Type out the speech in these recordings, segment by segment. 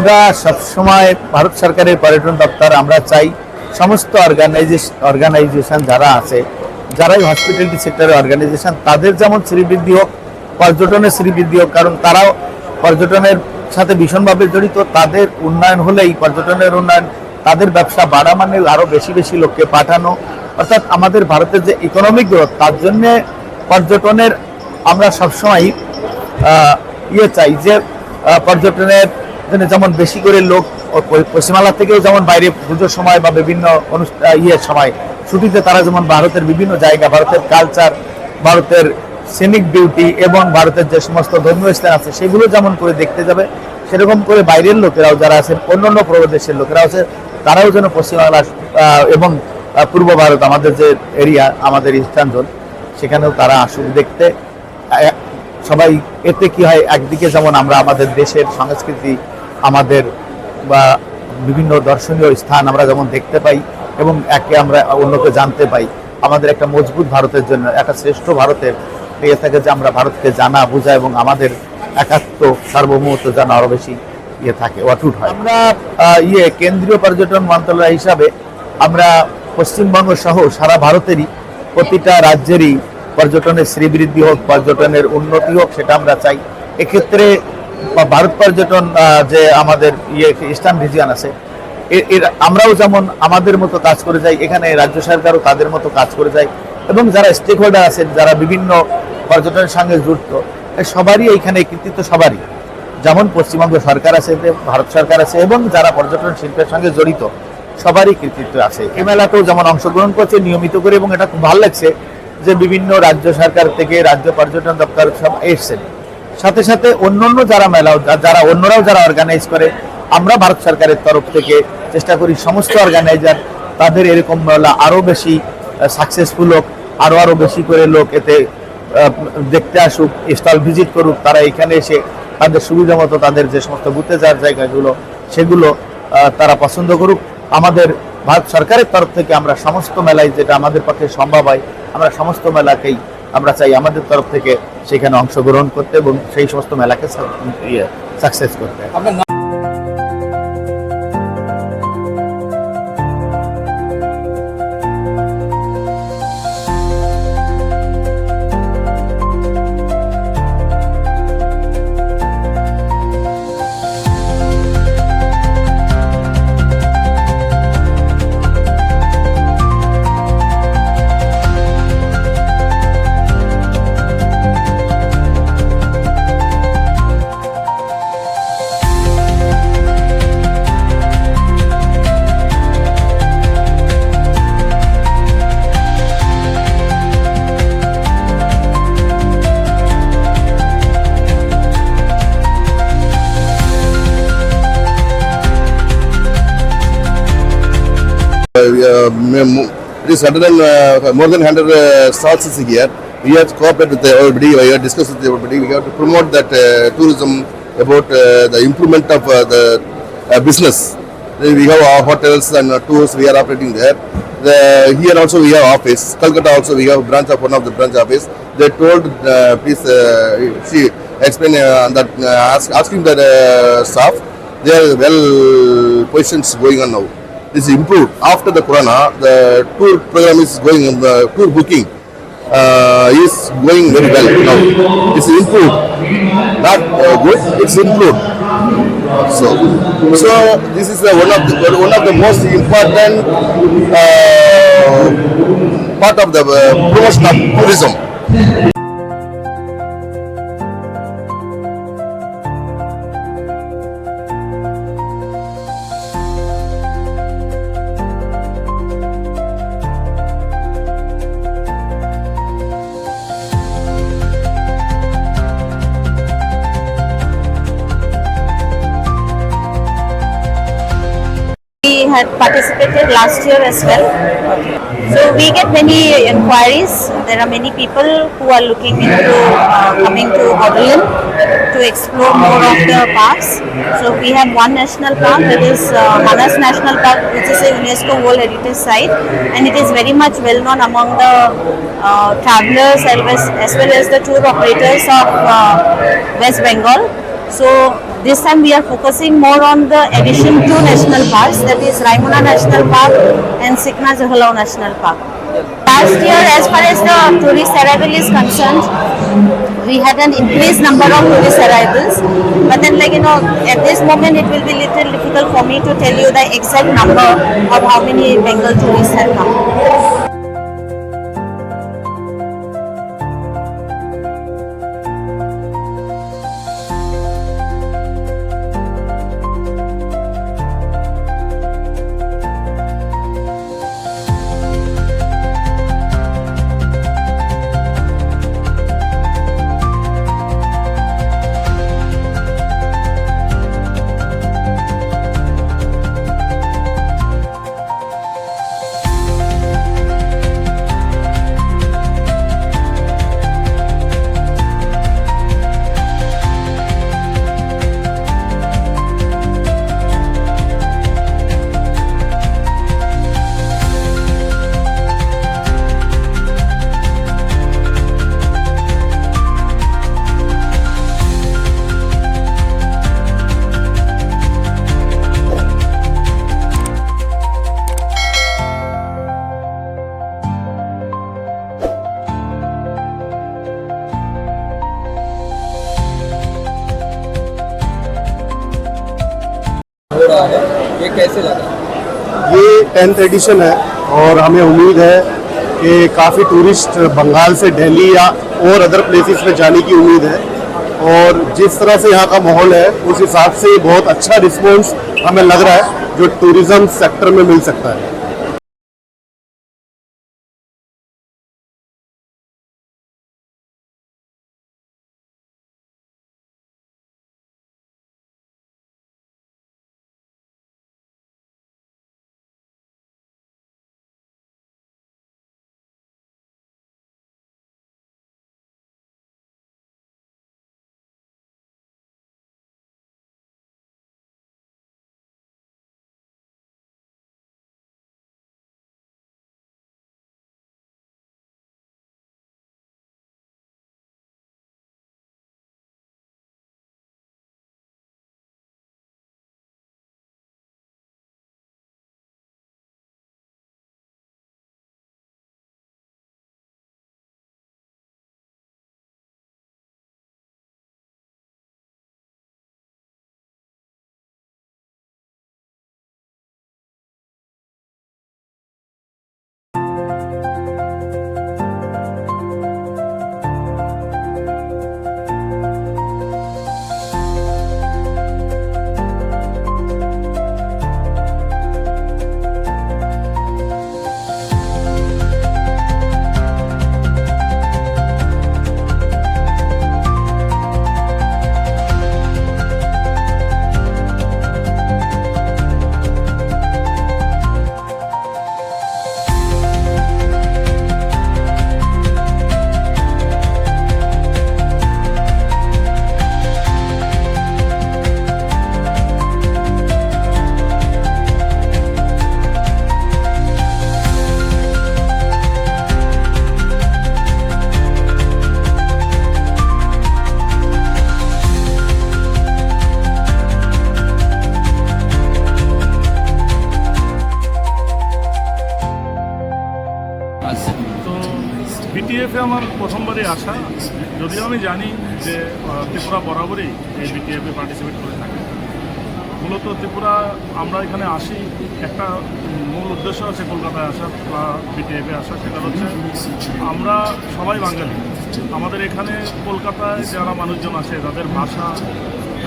আমরা সবসময় ভারত সরকারের পর্যটন দপ্তর আমরা চাই সমস্ত অর্গানাইজেশন যারা আছে, যারাই হসপিটালিটি সেক্টরের অর্গানাইজেশন, তাদের যেমন শ্রীবৃদ্ধি হোক, পর্যটনের শ্রীবৃদ্ধি হোক, কারণ তারাও পর্যটনের সাথে ভীষণভাবে জড়িত। তাদের উন্নয়ন হলেই পর্যটনের উন্নয়ন, তাদের ব্যবসা বাড়া মানে আরও বেশি বেশি লোককে পাঠানো, অর্থাৎ আমাদের ভারতের যে ইকোনমিক গ্রোথ, তার জন্যে পর্যটনের আমরা সবসময় চাই যে পর্যটনের জন্য যেমন বেশি করে লোক পশ্চিমবাংলা থেকেও যেমন বাইরে পুজোর সময় বা বিভিন্ন সময় ছুটিতে তারা যেমন ভারতের বিভিন্ন জায়গা, ভারতের কালচার, ভারতের সিনিক বিউটি এবং ভারতের যে সমস্ত ধর্মীয় স্থান আছে সেগুলো যেমন করে দেখতে যাবে, সেরকম করে বাইরের লোকেরাও যারা আছেন, অন্যান্য প্রদেশের লোকেরাও আছে, তারাও যেন পশ্চিমবাংলা এবং পূর্ব ভারত আমাদের যে এরিয়া, আমাদের ইস্টার্ন, সেখানেও তারা আসুক দেখতে। সবাই এতে কি হয়, একদিকে যেমন আমরা আমাদের দেশের সংস্কৃতি, আমাদের বা বিভিন্ন দর্শনীয় স্থান আমরা যেমন দেখতে পাই এবং একে আমরা অন্যকে জানতে পাই, আমাদের একটা মজবুত ভারতের জন্য, একটা শ্রেষ্ঠ ভারতের পেয়ে থাকে যে আমরা ভারতকে জানা বোঝা এবং আমাদের একাত্ম সার্বভৌমত্ব যেন আরও বেশি থাকে, অটুট হয়। আমরা কেন্দ্রীয় পর্যটন মন্ত্রণালয় হিসাবে আমরা পশ্চিমবঙ্গ সহ সারা ভারতেরই প্রতিটা রাজ্যেরই পর্যটনের শ্রীবৃদ্ধি হোক, পর্যটনের উন্নতি হোক, সেটা আমরা চাই। এক্ষেত্রে ভারত পর্যটন যে আমাদের ইস্টার্ন রিজিয়ন আছে, আমরাও যেমন আমাদের মতো কাজ করে যাই, এখানে রাজ্য সরকারও তাদের মতো কাজ করে যায় এবং যারা স্টেক হোল্ডার আছেন, যারা বিভিন্ন পর্যটনের সঙ্গে যুক্ত, সবারই এইখানে কৃতিত্ব, সবারই, যেমন পশ্চিমবঙ্গ সরকার আছে, ভারত সরকার আছে এবং যারা পর্যটন শিল্পের সঙ্গে জড়িত সবারই কৃতিত্ব আছে। এই মেলাতেও যেমন অংশগ্রহণ করছে নিয়মিত করে এবং এটা খুব ভালো লাগছে যে বিভিন্ন রাজ্য সরকার থেকে, রাজ্য পর্যটন দপ্তর সব এসছেন, সাথে সাথে অন্যান্য যারা মেলাও, যারা অন্যরাও যারা অর্গানাইজ করে, আমরা ভারত সরকারের তরফ থেকে চেষ্টা করি সমস্ত অর্গানাইজার তাদের এরকম মেলা আরও বেশি সাকসেসফুল হোক, আরও বেশি করে লোক এতে দেখতে আসুক, স্টল ভিজিট করুক, তারা এখানে এসে তাদের সুবিধা মতো তাদের যে সমস্ত বুথে যাওয়ার জায়গাগুলো সেগুলো তারা পছন্দ করুক। আমাদের ভারত সরকারের তরফ থেকে আমরা সমস্ত মেলায়, যেটা আমাদের পক্ষে সম্ভব হয়, আমরা সমস্ত মেলাকেই আমরা চাই আমাদের তরফ থেকে সেখানে অংশগ্রহণ করতে এবং সেই সমস্ত মেলাকে সাকসেস করতে। It is more than 100 stalls is here. We have to cooperate with everybody. We have discussed with everybody. We have to promote that tourism, about the improvement of the business. We have our hotels and tours. We are operating there. Here also we have office. Calcutta also we have branch of one of the branch office. They told please explain that asking the staff. They are well positions going on now. Is improved after the corona. The tour program is going, the tour booking is going very well now. It's improved, not good, it's improved. So this is one of the most important part of the promotion of tourism. We had participated last year as well. So we get many inquiries. There are many people who are looking into coming to Bodoland to explore more of the parks. So we have one national park, that is Manas National Park, which is a UNESCO World Heritage Site, and it is very much well known among the travelers as well as the tour operators of West Bengal. So this time we are focusing more on the addition to national parks, that is Raimuna National Park and Sikna Johlau National Park. Last year, as far as the tourist arrival is concerned, we had an increased number of tourist arrivals, but then at this moment it will be little difficult for me to tell you the exact number of how many Bengal tourists have come. ये कैसे लगा? ये 10th addition है और हमें उम्मीद है कि काफ़ी टूरिस्ट बंगाल से दिल्ली या और अदर प्लेसेस में जाने की उम्मीद है और जिस तरह से यहाँ का माहौल है उस हिसाब से बहुत अच्छा रिस्पॉन्स हमें लग रहा है जो टूरिज्म सेक्टर में मिल सकता है। বিটিএফে আমার প্রথমবারই আসা, যদিও আমি জানি যে ত্রিপুরা বরাবরই এই বিটিএফে পার্টিসিপেট করে থাকে। মূলত ত্রিপুরা আমরা এখানে আসি একটা মূল উদ্দেশ্য আছে কলকাতায় আসা বা বিটিএফে আসা, সেটা হচ্ছে আমরা সবাই বাঙালি। আমাদের এখানে কলকাতায় যারা মানুষজন আছে তাদের ভাষা,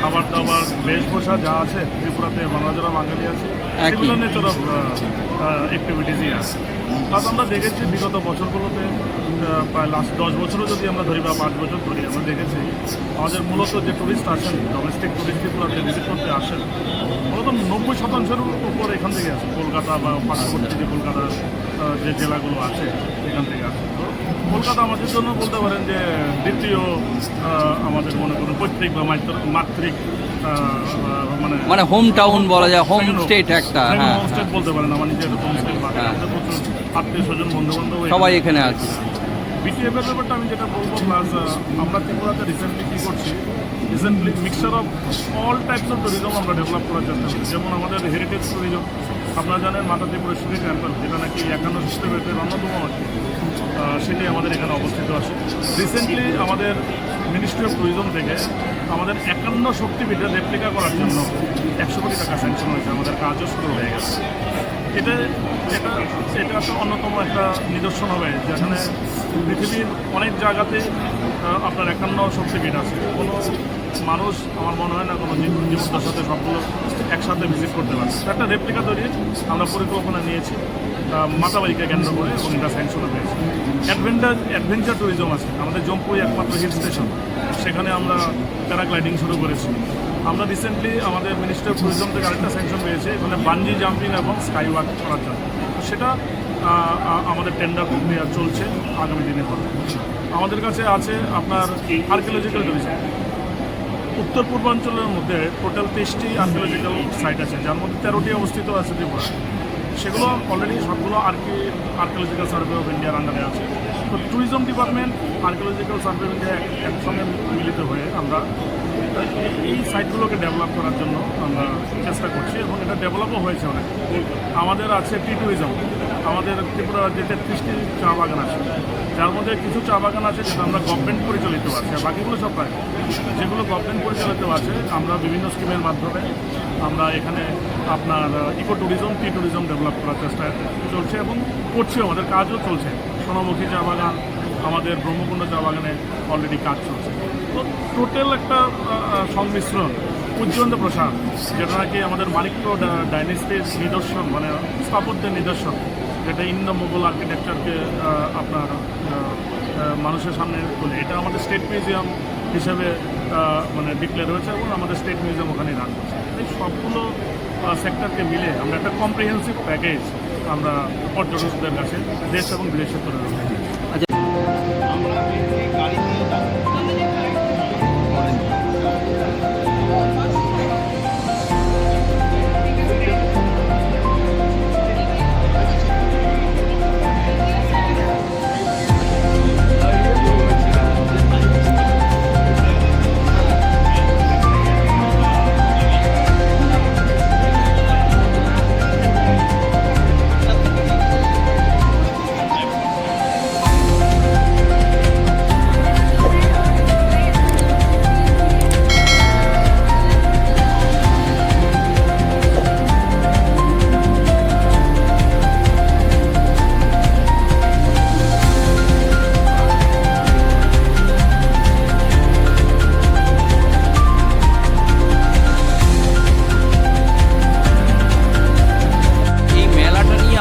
খাবার দাবার, বেশভূষা যা আছে ত্রিপুরাতে আমরা যারা বাঙালি আছে সেগুলো নেচার অফ অ্যাক্টিভিটিসই আছে। প্লাস আমরা দেখেছি বিগত বছরগুলোতে প্রায় লাস্ট 10 বছরও যদি আমরা ধরি বা 5 বছর ধরি, আমরা দেখেছি আমাদের মূলত যে টুরিস্ট আসেন, ডোমেস্টিক টুরিস্ট ত্রিপুরাতে ভিজিট করতে আসেন, মূলত 90% উপর এখান থেকে আসে, কলকাতা বা পার্শ্ববর্তী যে কলকাতার যে জেলাগুলো আছে এখান থেকে আসে। তো কলকাতা আমাদের জন্য বলতে পারেন যে দ্বিতীয় আমাদের মনে করুন পৈতৃক বা মাতৃক মানে হোম টাউন বলা যায়, হোম স্টেট একটা। হোম স্টেট বলতে পারেন, আমার নিজের হোম স্টেট, প্রচুর আত্মীয় স্বজন বন্ধু বান্ধব সবাই এখানে আছে। বিটিএফের ব্যাপারটা আমি যেটা বলবো, প্লাস আমরা ত্রিপুরাতে রিসেন্টলি কী করছি, recently mixture of all types of tourism আমরা ডেভেলপ করার চেষ্টা করি। যেমন আমাদের হেরিটেজ ট্যুরিজম, আপনারা জানেন মাতা ত্রিপুরেশ্বরী টেম্পল, যেটা নাকি 51 শক্তিপীঠের অন্যতম একটি, সেটাই আমাদের এখানে অবস্থিত আছে। রিসেন্টলি আমাদের মিনিস্ট্রি অফ ট্যুরিজম থেকে আমাদের 51 শক্তিপীঠের রেপ্লিকা করার জন্য 100 কোটি টাকা স্যাংশন হয়েছে, আমাদের কাজও শুরু হয়ে গেছে। এটা এটা এটা একটা অন্যতম একটা নিদর্শন হবে, যেখানে পৃথিবীর অনেক জায়গাতে আপনার 51 শক্তিপীঠ আছে। কোনো মানুষ আমার মনে হয় না কোনো জীবনদশাতে সবগুলো একসাথে ভিজিট করতে পারে। একটা রেপ্লিকা তৈরি আমরা পরিকল্পনা নিয়েছি মাতাবাড়িকে কেন্দ্র করে, এবং এটা স্যাংশনও পেয়েছি। অ্যাডভেঞ্চার ট্যুরিজম আছে আমাদের জম্পুই একমাত্র হিল স্টেশন, সেখানে আমরা প্যারাগ্লাইডিং শুরু করেছি। আমরা রিসেন্টলি আমাদের মিনিস্ট্রি অফ ট্যুরিজম থেকে আরেকটা স্যাংশন পেয়েছি এখানে বানজি জাম্পিং এবং স্কাই ওয়াক করার জন্য। সেটা আমাদের টেন্ডার প্রক্রিয়া চলছে, আগামী দিনে হবে। আমাদের কাছে আছে আপনার আর্কিওলজিক্যাল ট্যুরিজম। উত্তর পূর্বাঞ্চলের মধ্যে টোটাল 23টি আর্কিওলজিক্যাল সাইট আছে, যার মধ্যে 13টি অবস্থিত আছে ত্রিপুরা। সেগুলো অলরেডি সবগুলো আর্কিওলজিক্যাল সার্ভে অফ ইন্ডিয়ার আন্ডারে আছে। তো tourism department, archaeological survey of India একসঙ্গে মিলিত হয়ে আমরা এই সাইটগুলোকে ডেভেলপ করার জন্য আমরা চেষ্টা করছি, এবং এটা ডেভেলপও হয়েছে অনেক। আমাদের আছে টি ট্যুরিজম। আমাদের ত্রিপুরা রাজ্যে 33টি চা বাগান আছে, যার মধ্যে কিছু চা বাগান আছে যেটা আমরা গভর্নমেন্ট পরিচালিত আছে, আর বাকিগুলো সব প্রাইভেট। যেগুলো গভর্নমেন্ট পরিচালিত আছে আমরা বিভিন্ন স্কিমের মাধ্যমে আমরা এখানে আপনার ইকো ট্যুরিজম, টি ট্যুরিজম ডেভেলপ করার চেষ্টা চলছে এবং করছি, আমাদের কাজও চলছে। সোনামুখী চা বাগান, আমাদের ব্রহ্মকুণ্ড চা বাগানে অলরেডি কাজ চলছে। তো টোটাল একটা সংমিশ্রণ, উজ্জ্বল প্রসাদ, যেটা নাকি আমাদের মানিক্য ডাইনেস্টির নিদর্শন, মানে স্থাপত্যের নিদর্শন, যেটা ইন্দো মোগল আর্কিটেকচারকে আপনার মানুষের সামনে তুলে। এটা আমাদের স্টেট মিউজিয়াম হিসেবে মানে ডিক্লেয়ার হয়েছে, এবং আমাদের স্টেট মিউজিয়াম ওখানেই রান করছে। এই সবগুলো সেক্টরকে মিলে আমরা একটা কম্প্রিহেন্সিভ প্যাকেজ আমরা পর্যটকদের কাছে দেশ এবং বিদেশে তুলে ধরতে চাই।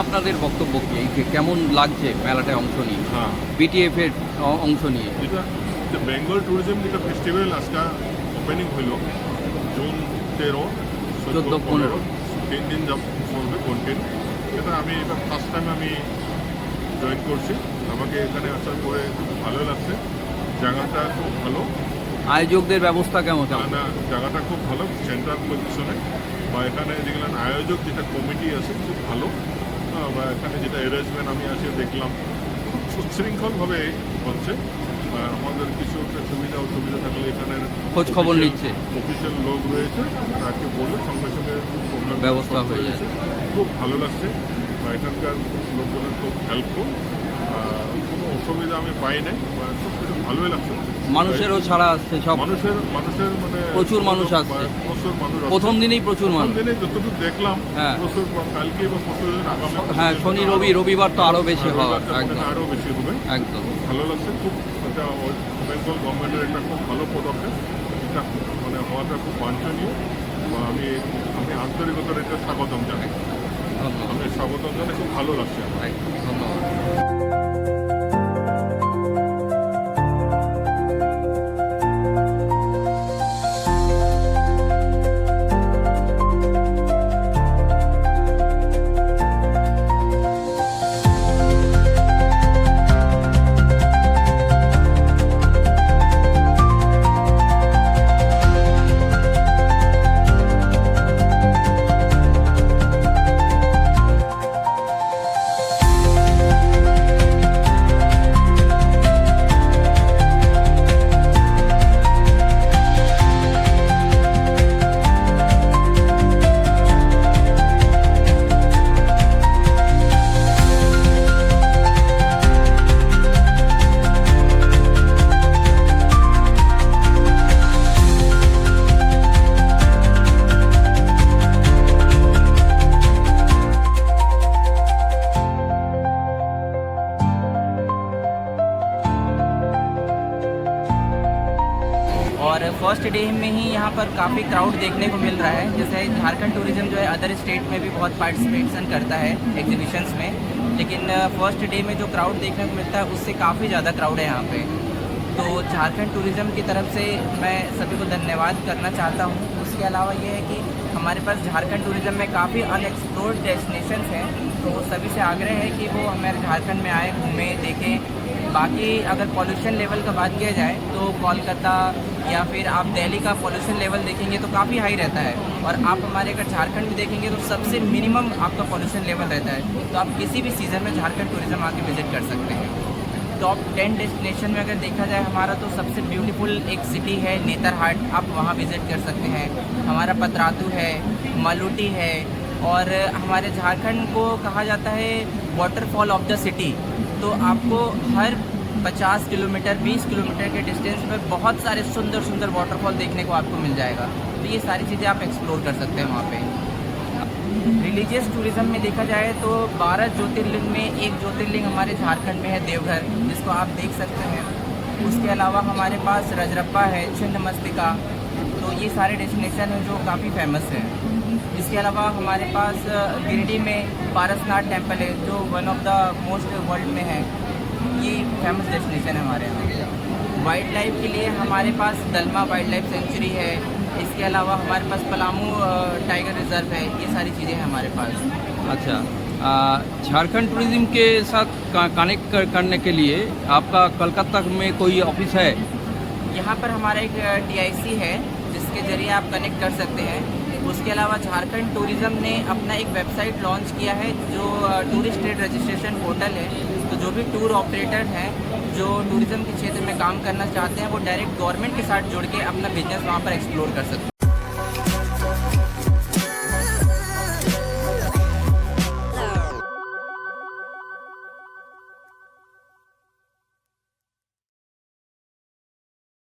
আপনাদের বক্তব্য কি, কেমন লাগছে মেলাটায় অংশ নিয়ে, বিটিএফ এর অংশ নিয়ে? এটা বেঙ্গল ট্যুরিজম যেটা ফেস্টিভ্যাল আজকে ওপেনিং হইল জুন 13, 14, 15 3 দিন যা চলবে কন্টিনিউ। এটা আমি এটা ফার্স্ট টাইম আমি জয়েন করছি। আমাকে এখানে আসার পরে খুব ভালো লাগছে। জায়গাটা খুব ভালো, আয়োজকদের ব্যবস্থা কেমন? না, জায়গাটা খুব ভালো, সেন্ট্রাল পজিশনে, বা এখানে যেগুলো আয়োজক যেটা কমিটি আছে খুব ভালো, বা এখানে যেটা অ্যারেঞ্জমেন্ট আমি আসে দেখলাম খুব সুশৃঙ্খলভাবে হচ্ছে। আমাদের কিছু একটা সুবিধা অসুবিধা থাকলে এখানের খোঁজ খবর নিচ্ছে, অফিসিয়াল লোক রয়েছে, তাকে বলে সঙ্গে সঙ্গে ব্যবস্থা হয়ে যাচ্ছে। খুব ভালো লাগছে। এখানকার লোকজনের খুব হেল্পফুল, কোনো অসুবিধা আমি পাই নাই, সব কিছু ভালোই লাগছে। মানুষেরও ছাড়া আসছে, সব মানুষের মানে প্রচুর মানুষ আসছে, প্রচুর মানুষ প্রথম দিনেই প্রচুর মানুষ। দিনে যতটুকু দেখলাম হ্যাঁ, প্রচুর, কালকে বা প্রচুর আগামী, হ্যাঁ, শনি রবিবার তো আরো বেশি হওয়ার, একদম আরও বেশি হবে। একদম ভালো লাগছে খুব। এটা বেঙ্গল গভর্নমেন্টের একটা খুব ভালো পদক্ষেপ, এটা মানে হওয়াটা খুব বাঞ্ছনীয়। আমি আন্তরিকতার এটা স্বাগতম জানাই। ধন্যবাদ, আমি স্বাগতম জানাই, খুব ভালো লাগছে। ধন্যবাদ। फर्स्ट डे में ही यहाँ पर काफ़ी क्राउड देखने को मिल रहा है। जैसे झारखंड टूरिज्म जो है अदर स्टेट में भी बहुत पार्टिसिपेशन करता है एग्जीबिशंस में, लेकिन फर्स्ट डे में जो क्राउड देखने को मिलता है उससे काफ़ी ज़्यादा क्राउड है यहाँ पे। तो झारखंड टूरिज्म की तरफ से मैं सभी को धन्यवाद करना चाहता हूँ। उसके अलावा ये है कि हमारे पास झारखंड टूरिज्म में काफ़ी अनएक्सप्लोर्ड डेस्टिनेशंस हैं, तो सभी से आग्रह है कि वो हमारे झारखंड में आए, घूमें, देखें। बाकी अगर पॉल्यूशन लेवल का बात किया जाए तो कोलकाता या फिर आप दिल्ली का पॉल्यूशन लेवल देखेंगे तो काफ़ी हाई रहता है, और आप हमारे अगर झारखंड में देखेंगे तो सबसे मिनिमम आपका पॉल्यूशन लेवल रहता है। तो आप किसी भी सीज़न में झारखंड टूरिज्म आके विजिट कर सकते हैं। टॉप 10 डेस्टिनेशन में अगर देखा जाए हमारा तो सबसे ब्यूटीफुल एक सिटी है नेतरहाट, आप वहाँ विज़िट कर सकते हैं। हमारा पतरातू है, मलूटी है, और हमारे झारखंड को कहा जाता है वाटरफॉल ऑफ द सिटी। तो आपको हर 50 किलोमीटर 20 किलोमीटर के डिस्टेंस पर बहुत सारे सुंदर सुंदर वाटरफॉल देखने को आपको मिल जाएगा। तो ये सारी चीज़ें आप एक्सप्लोर कर सकते हैं वहाँ पे। रिलीजियस टूरिज़्म में देखा जाए तो 12 ज्योतिर्लिंग में एक ज्योतिर्लिंग हमारे झारखंड में है देवघर, जिसको आप देख सकते हैं। उसके अलावा हमारे पास रजरप्पा है, छिन्नमस्तिका, तो ये सारे डेस्टिनेशन हैं जो काफ़ी फेमस हैं। इसके अलावा हमारे पास गिरिडीह में पारसनाथ टेम्पल है जो one of the most world में है, ये फेमस डेस्टिनेशन है हमारे यहाँ। वाइल्ड लाइफ के लिए हमारे पास दलमा वाइल्ड लाइफ सेंचुरी है। इसके अलावा हमारे पास पलामू टाइगर रिजर्व है। ये सारी चीज़ें हैं हमारे पास। अच्छा, झारखंड टूरिज्म के साथ कनेक्ट करने के लिए आपका कलकत्ता में कोई ऑफिस है? यहाँ पर हमारा एक TIC है जिसके ज़रिए आप कनेक्ट कर सकते हैं। उसके अलावा झारखंड टूरिज़्म ने अपना एक वेबसाइट लॉन्च किया है जो टूरिस्ट ट्रेड रजिस्ट्रेशन पोर्टल है। तो जो भी टूर ऑपरेटर हैं जो टूरिज़्म के क्षेत्र में काम करना चाहते हैं वो डायरेक्ट गवर्नमेंट के साथ जुड़ के अपना बिजनेस वहाँ पर एक्सप्लोर कर सकते हैं।